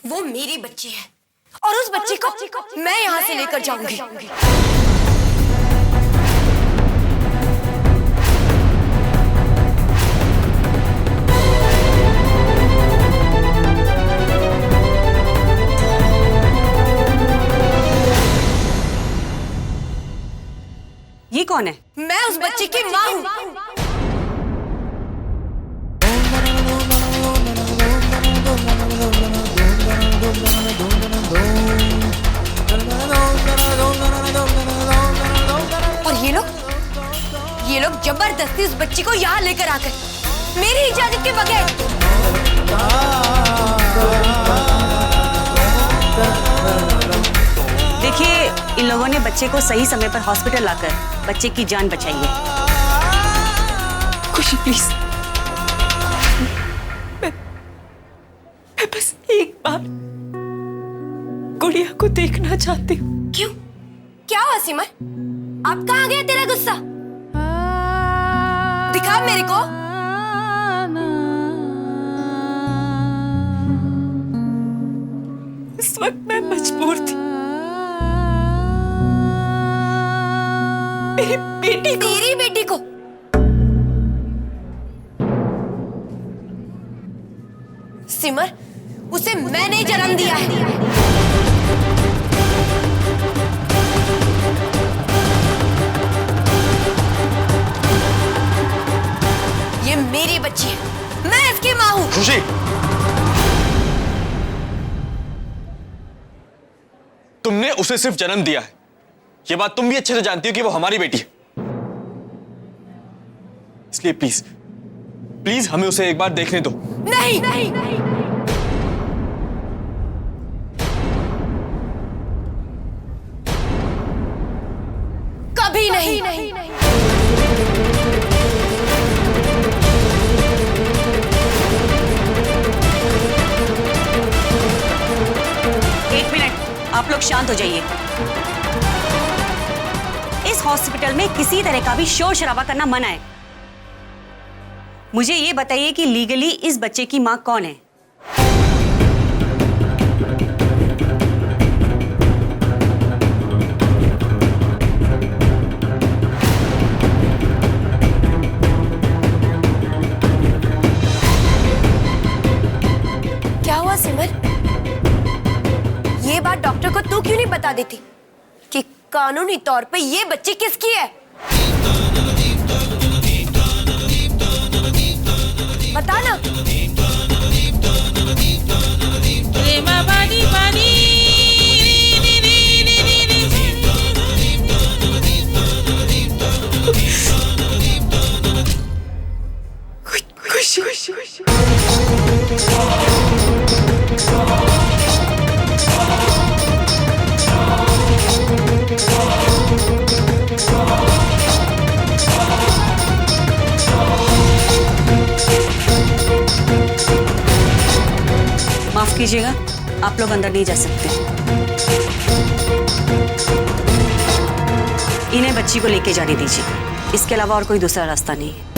वो मेरी बच्ची है और उस बच्ची को मैं यहाँ से लेकर जाऊंगी। ये कौन है? मैं उस बच्ची की माँ हूँ। और ये लोग जबरदस्ती उस बच्ची को यहाँ लेकर आकर मेरी इजाजत के बगैर। देखिए, इन लोगों ने बच्चे को सही समय पर हॉस्पिटल लाकर बच्चे की जान बचाई है। खुशी प्लीज, मैं बस एक बार गुड़िया को देखना चाहती हूँ। क्यों? क्या हुआ सिमर? अब कहाँ गया तेरा गुस्सा? दिखा मेरे को। इस वक्त मैं मजबूर थी मेरी बेटी को। तेरी बेटी को? सिमर, उसे मैंने जन्म दिया है। ये मेरी बच्ची है, मैं इसकी माँ हूँ। खुशी, तुमने उसे सिर्फ जन्म दिया है, ये बात तुम भी अच्छे से जानती हो कि वो हमारी बेटी है। इसलिए प्लीज प्लीज हमें उसे एक बार देखने दो। नहीं, कभी नहीं। एक मिनट, आप लोग शांत हो जाइए। इस हॉस्पिटल में किसी तरह का भी शोर शराबा करना मना है। मुझे ये बताइए कि लीगली इस बच्चे की मां कौन है? क्या हुआ सिमर? ये बात डॉक्टर को तू क्यों नहीं बता देती कि कानूनी तौर पे ये बच्ची किसकी है? बता ना। खुशी माफ कीजिएगा, आप लोग अंदर नहीं जा सकते। इन्हें बच्ची को लेके जाने दीजिए, इसके अलावा और कोई दूसरा रास्ता नहीं है।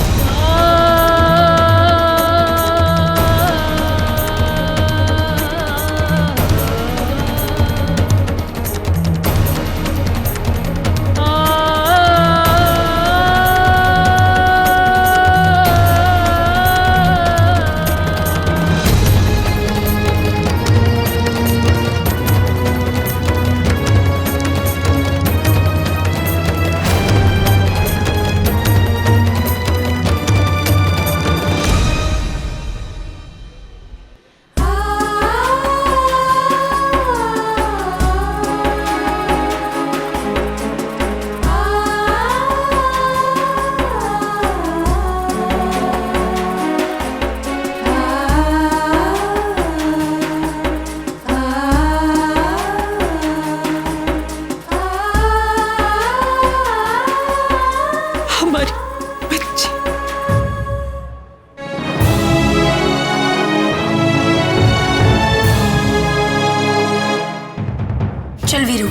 चल वीरू।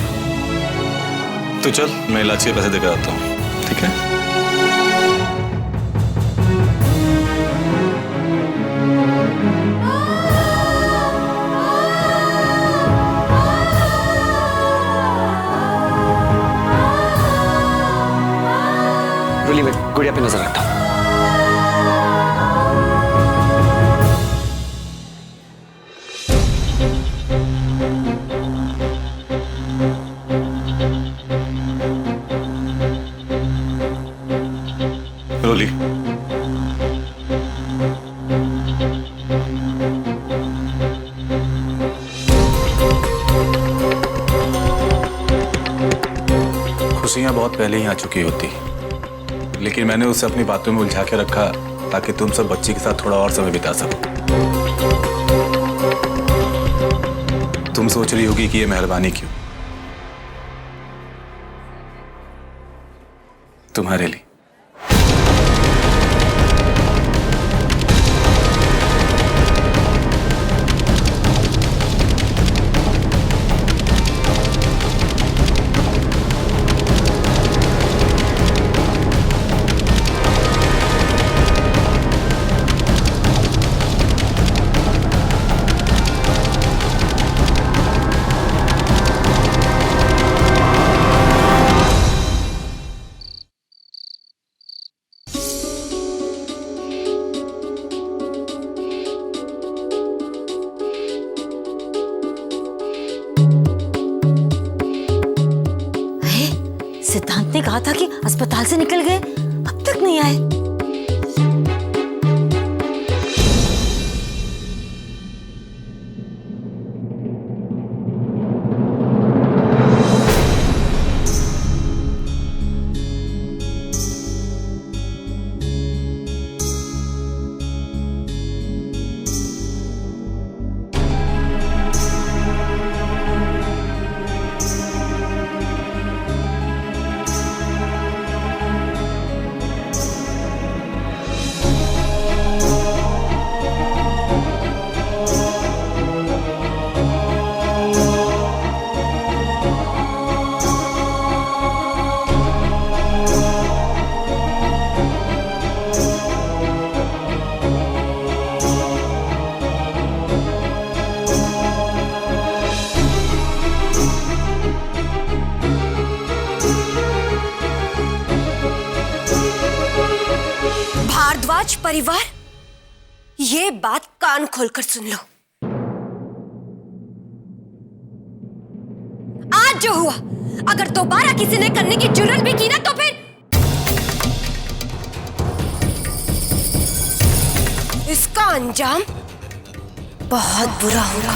तो चल, मैं इलाज के पैसे देकर आता हूँ, ठीक है? बहुत पहले ही आ चुकी होती, लेकिन मैंने उसे अपनी बातों में उलझा के रखा ताकि तुम सब बच्ची के साथ थोड़ा और समय बिता सको। तुम सोच रही होगी कि ये मेहरबानी क्यों? तुम्हारे लिए। सिद्धांत ने कहा था कि अस्पताल से निकल गए, अब तक नहीं आए। भारद्वाज परिवार, ये बात कान खोलकर सुन लो। आज जो हुआ, अगर दोबारा किसी ने करने की जुर्रत भी की ना तो फिर इसका अंजाम बहुत बुरा होगा।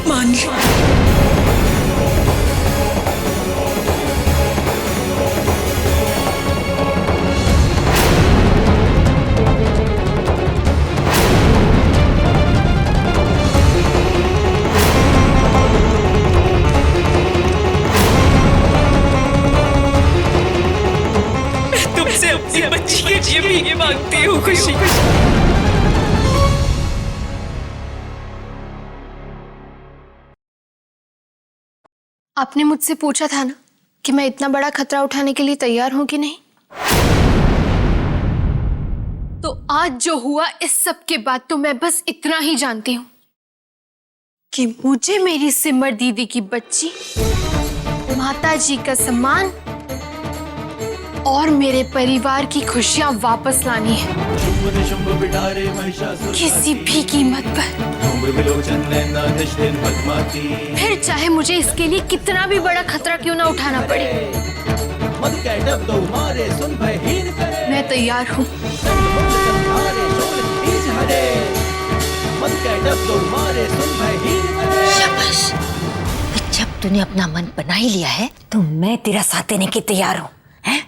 मान ली। मैं तुमसे अपनी बच्ची के लिए भी मांगती हूँ खुशी। आपने मुझसे पूछा था ना कि मैं इतना बड़ा खतरा उठाने के लिए तैयार हूं कि नहीं, तो आज जो हुआ इस सब के बाद तो मैं बस इतना ही जानती हूँ कि मुझे मेरी सिमर दीदी की बच्ची, माता जी का सम्मान और मेरे परिवार की खुशियां वापस लानी है, किसी भी कीमत पर। फिर चाहे मुझे इसके लिए कितना भी बड़ा खतरा क्यों ना उठाना पड़े, मैं तैयार हूँ। शाबाश। जब तूने अपना मन बना ही लिया है तो मैं तेरा साथ देने के तैयार हूँ, हैं?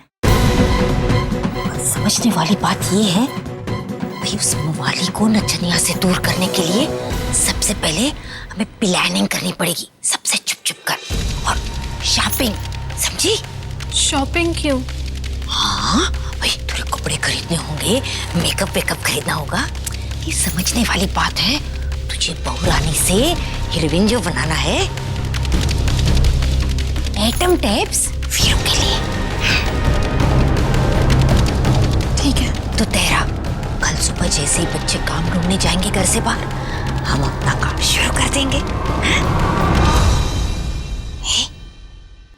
और समझने वाली बात ये है भाई, उस मवाली को नचनिया से दूर करने के लिए सबसे पहले हमें प्लानिंग करनी पड़ेगी, सबसे चुप चुप कर, और शॉपिंग, समझी? शॉपिंग क्यों? हाँ भाई, थोड़े कपड़े खरीदने होंगे, मेकअप वेकअप खरीदना होगा। ये समझने वाली बात है, तुझे बहू रानी से हीरोइन जो बनाना है, एटम टैप्स वीरों के लिए। ठीक है। तो तेरा कल सुबह जैसे ही बच्चे काम ढूंढने जाएंगे घर से बाहर, हम अपना काम शुरू कर देंगे।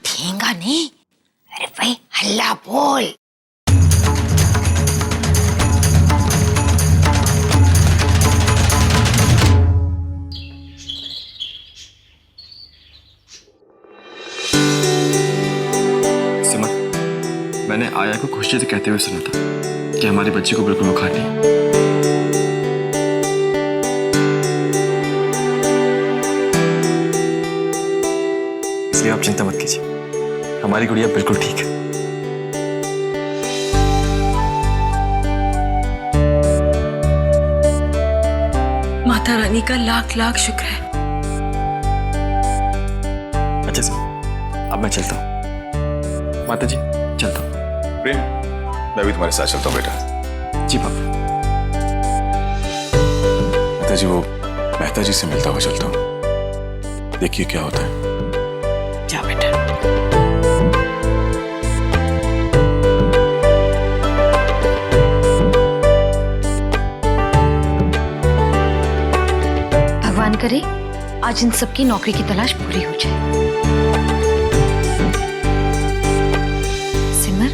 ठेंगा नहीं, अरे भाई हल्ला बोल। मैंने आया को खुशी से कहते हुए सुना था कि हमारी बच्ची को बिल्कुल बुखार नहीं। इसलिए आप चिंता मत कीजिए, हमारी गुड़िया बिल्कुल ठीक है। माता रानी का लाख लाख शुक्र है। अच्छा सर, अब मैं चलता हूँ। माता जी चलता हूँ। प्रेम, मैं भी तुम्हारे साथ चलता हूँ बेटा। जी पापा। मेहता जी, वो मेहता जी से मिलता हुआ चलता हूँ, देखिए क्या होता है। जा बेटा। भगवान करे आज इन सबकी नौकरी की तलाश पूरी हो जाए। सिमर,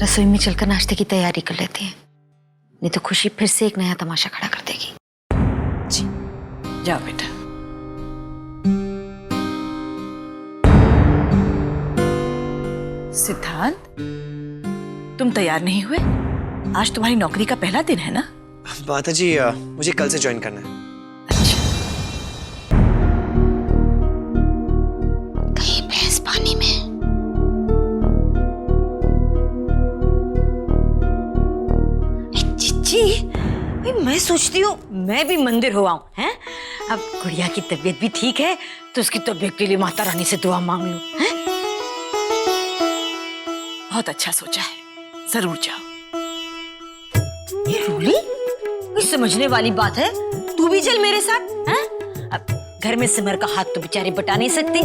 रसोई में चलकर नाश्ते की तैयारी कर लेते हैं, नहीं तो खुशी फिर से एक नया तमाशा खड़ा कर देगी। जी जाओ बेटा। सिद्धांत, तुम तैयार नहीं हुए? आज तुम्हारी नौकरी का पहला दिन है ना? माता जी, मुझे कल से ज्वाइन करना है। अच्छा। कहीं भैंस पानी में। चिच्ची, मैं सोचती हूँ मैं भी मंदिर हो आऊं, हैं? अब गुड़िया की तबीयत भी ठीक है तो उसकी तबीयत के लिए माता रानी से दुआ मांग लूं, हैं? बहुत अच्छा सोचा है, जरूर जाओ। ये रूली, कोई समझने वाली बात है, तू भी चल मेरे साथ, हैं? अब घर में सिमर का हाथ तो बेचारी बटा नहीं सकती।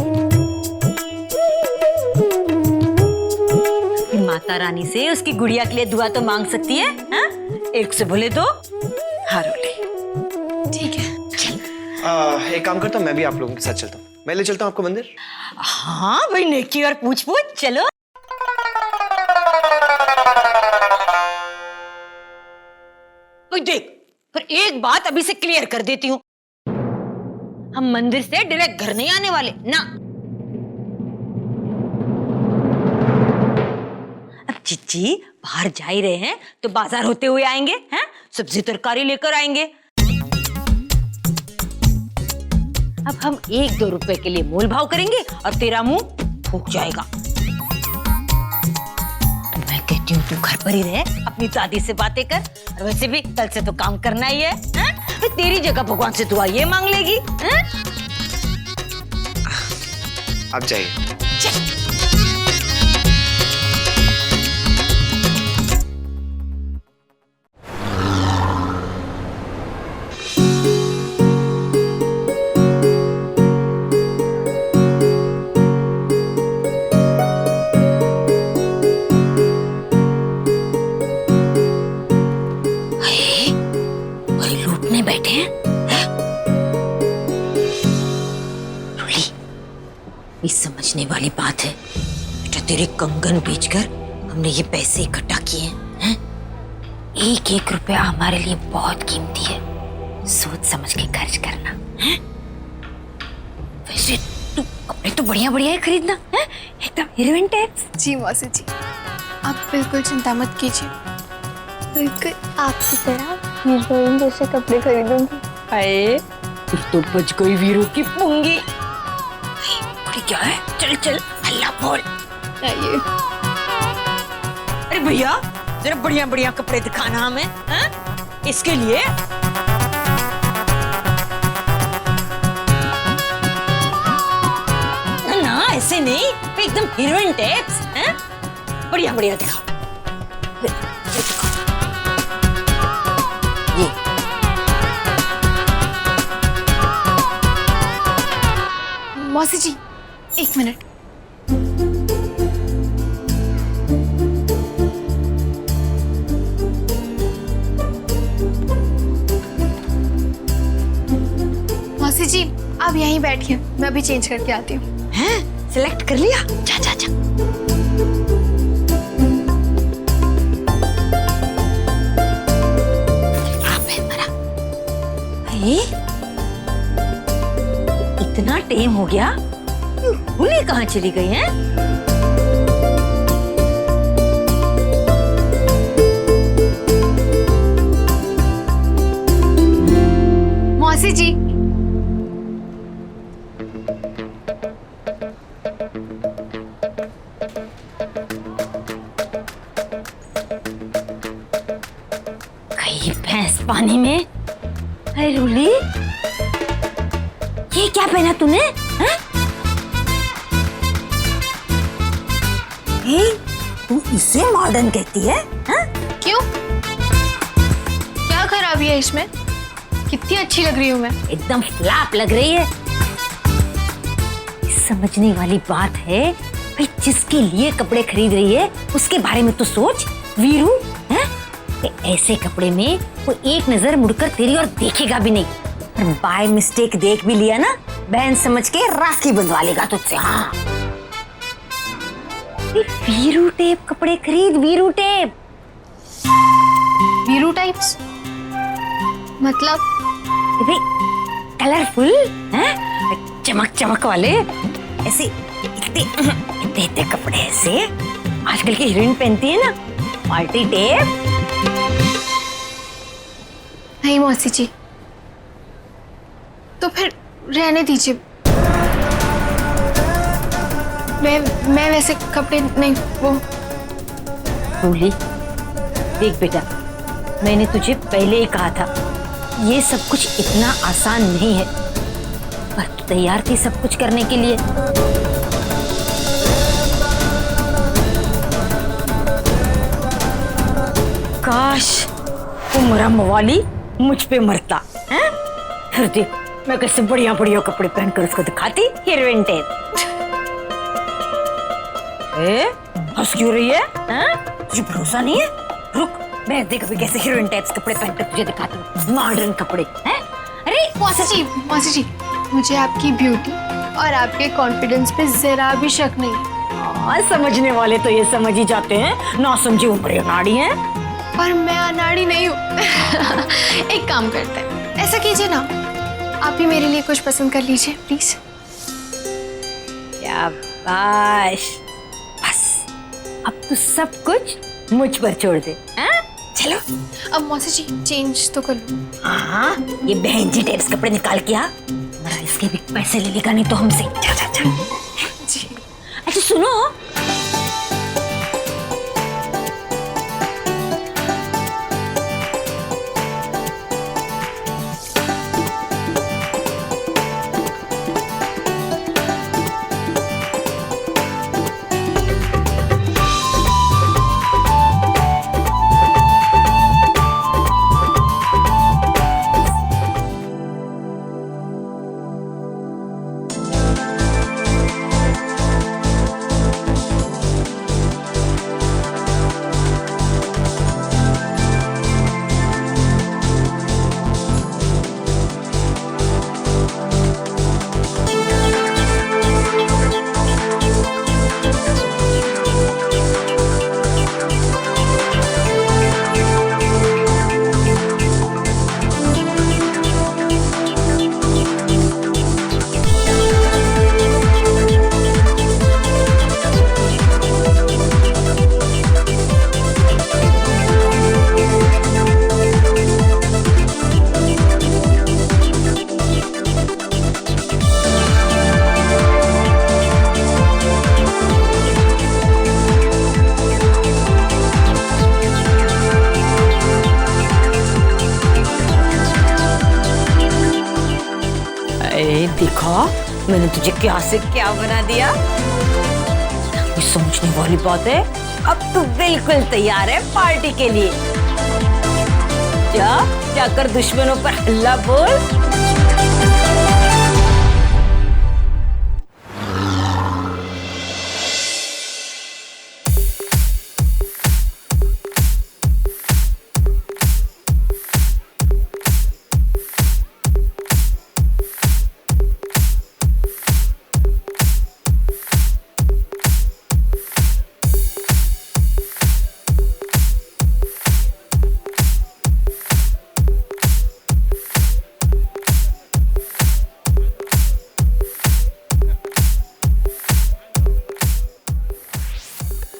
माता रानी से उसकी गुड़िया के लिए दुआ तो मांग सकती है, हैं? एक से बोले दो। हाँ रूली, ठीक है। एक काम करता हूँ, मैं भी आप लोगों के साथ चलता हूँ। मैं ले चलता हूँ आपको मंदिर। हाँ भाई, नेकी और पूछ पूछ, चलो। देख, पर एक बात अभी से क्लियर कर देती हूँ, हम मंदिर से डायरेक्ट घर नहीं आने वाले ना। अब चिच्ची बाहर जा ही रहे हैं तो बाजार होते हुए आएंगे, हैं? सब्जी तरकारी लेकर आएंगे। अब हम 1-2 रुपए के लिए मोल भाव करेंगे और तेरा मुंह फूक जाएगा। मैं कहती हूँ तू घर पर ही रहे, अपनी दादी से बातें कर, और वैसे भी कल से तो काम करना ही है, हैं? तेरी जगह भगवान से दुआ ये मांग लेगी, हैं? आप जाइए। चल। बैठे हैं? रूली, ये समझने वाली बात है बेटा, तेरे कंगन बेचकर हमने ये पैसे इकट्ठा किए हैं, एक एक रुपया हमारे लिए बहुत कीमती है, सोच समझ के खर्च करना है? वैसे तू कपड़े तो बढ़िया बढ़िया ही खरीदना है, एकदम हीरोइन टाइप। जी मौसी जी, आप बिल्कुल चिंता मत कीजिए, बिल्कुल आपकी तरह हीरोइन जैसे कपड़े खरीदूंगी। अरे फिर तो बच गई वीरू की पुंगी। अरे क्या है, चल चल हल्ला बोल। आइए। अरे भैया जरा बढ़िया बढ़िया कपड़े दिखाना हमें, हैं? इसके लिए ना ऐसे नहीं, एकदम हीरोइन टाइप्स, हैं? बढ़िया बढ़िया दिखाओ। ये दिखाओ। ये मौसी जी, एक मिनट। मौसी जी, आप यहीं बैठिए, मैं अभी चेंज करके आती हूँ। हैं? सिलेक्ट कर लिया? जा जा जा। आप है हमारा। अरे इतना टाइम हो गया, भूले कहाँ चली गई हैं? मौसी जी, कहीं भैंस पानी में। अरे रूली, ये क्या पहना तूने? हैं? तू इसे मॉडर्न कहती है? हैं? क्यों? क्या खराबी है इसमें? कितनी अच्छी लग रही हूँ मैं। एकदम फ्लैप लग रही है। समझने वाली बात है भाई, जिसके लिए कपड़े खरीद रही है उसके बारे में तो सोच। वीरू है, ऐसे कपड़े में कोई एक नजर मुड़कर तेरी और देखेगा भी नहीं, और बाय मिस्टेक देख भी लिया ना, बहन समझ के राखी बंधवा लेगा तुझसे। हाँ, वीरू टेप कपड़े खरीद, वीरू टेप। वीरू टाइप्स मतलब? भाई कलरफुल है, चमक चमक वाले, ऐसे इतने इतने कपड़े ऐसे आजकल की हीरोइन पहनती है ना, पार्टी टेप। नहीं मौसी जी, तो फिर रहने दीजिए। मैं वैसे कपड़े नहीं वो। रूली देख बेटा, मैंने तुझे पहले ही कहा था ये सब कुछ इतना आसान नहीं है, पर तू तैयार थी सब कुछ करने के लिए। काश वो मरा मवाली मुझ पे मरता है, फिर देख मैं कैसे बढ़िया बढ़िया कपड़े पहनकर उसको दिखाती हीरोइन टाइप। हंस क्यों रही है? तुझे भरोसा नहीं है? रुक, मैं देख अभी कैसे हीरोइन टाइप्स कपड़े पहनकर तुझे दिखाती हूँ, मॉडर्न कपड़े। हैं? अरे मौसी जी, मुझे आपकी ब्यूटी और आपके कॉन्फिडेंस पे जरा भी शक नहीं। हाँ, समझने वाले तो ये समझ ही जाते हैं, ना समझे उम्र अनाड़ी हैं। पर मैं अनाड़ी नहीं हूँ। एक काम करते हैं, ऐसा कीजिए ना, आप ही मेरे लिए कुछ पसंद कर लीजिए प्लीज। शाबाश, बस अब तू सब कुछ मुझ पर छोड़ दे। हाँ? चलो अब मौसी जी चेंज तो कर लो। हाँ, ये बहन जी टाइप्स कपड़े निकाल के आ, मरा इसके भी पैसे ले लेगा नहीं तो हमसे। जा जा जा। जी। अच्छा सुनो, मैंने तुझे क्या से क्या बना दिया? कुछ समझने वाली बात है। अब तू बिल्कुल तैयार है पार्टी के लिए। जा जाकर दुश्मनों पर हल्ला बोल।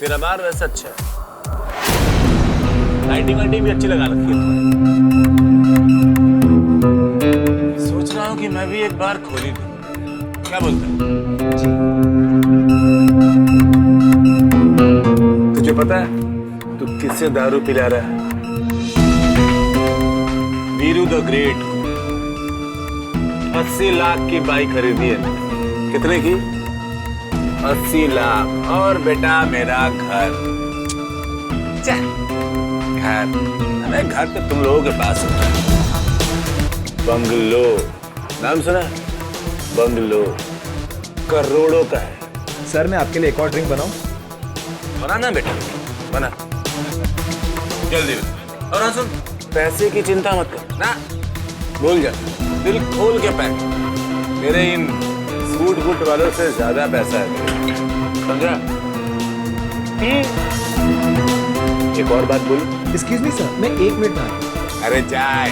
तेरा बार वैसा अच्छा है, लाइटिंग भी अच्छी लगा रखी है तुम्हारी। सोच रहा हूँ कि मैं भी एक बार खोली दूँ, क्या बोलता है? तुझे पता है तू किससे दारू पिला रहा है? Veeru the great. 80 लाख की बाइक खरीदी है। कितने की? 80 लाख। और बेटा मेरा घर। घर, अरे घर तो तुम लोगों के पास होता है। बंगलो, नाम सुना? बंगलो करोड़ों का है। सर मैं आपके लिए एक और ड्रिंक बनाऊं? बनाना बेटा, बना जल्दी। और हाँ सुन, पैसे की चिंता मत कर ना, भूल जा, दिल खोल के पैक। मेरे इन सूट बूट वालों से ज्यादा पैसा है, समझा? एक और बात बोलूं? एक्सक्यूज मी सर, मैं 1 मिनट में आया। अरे जाए।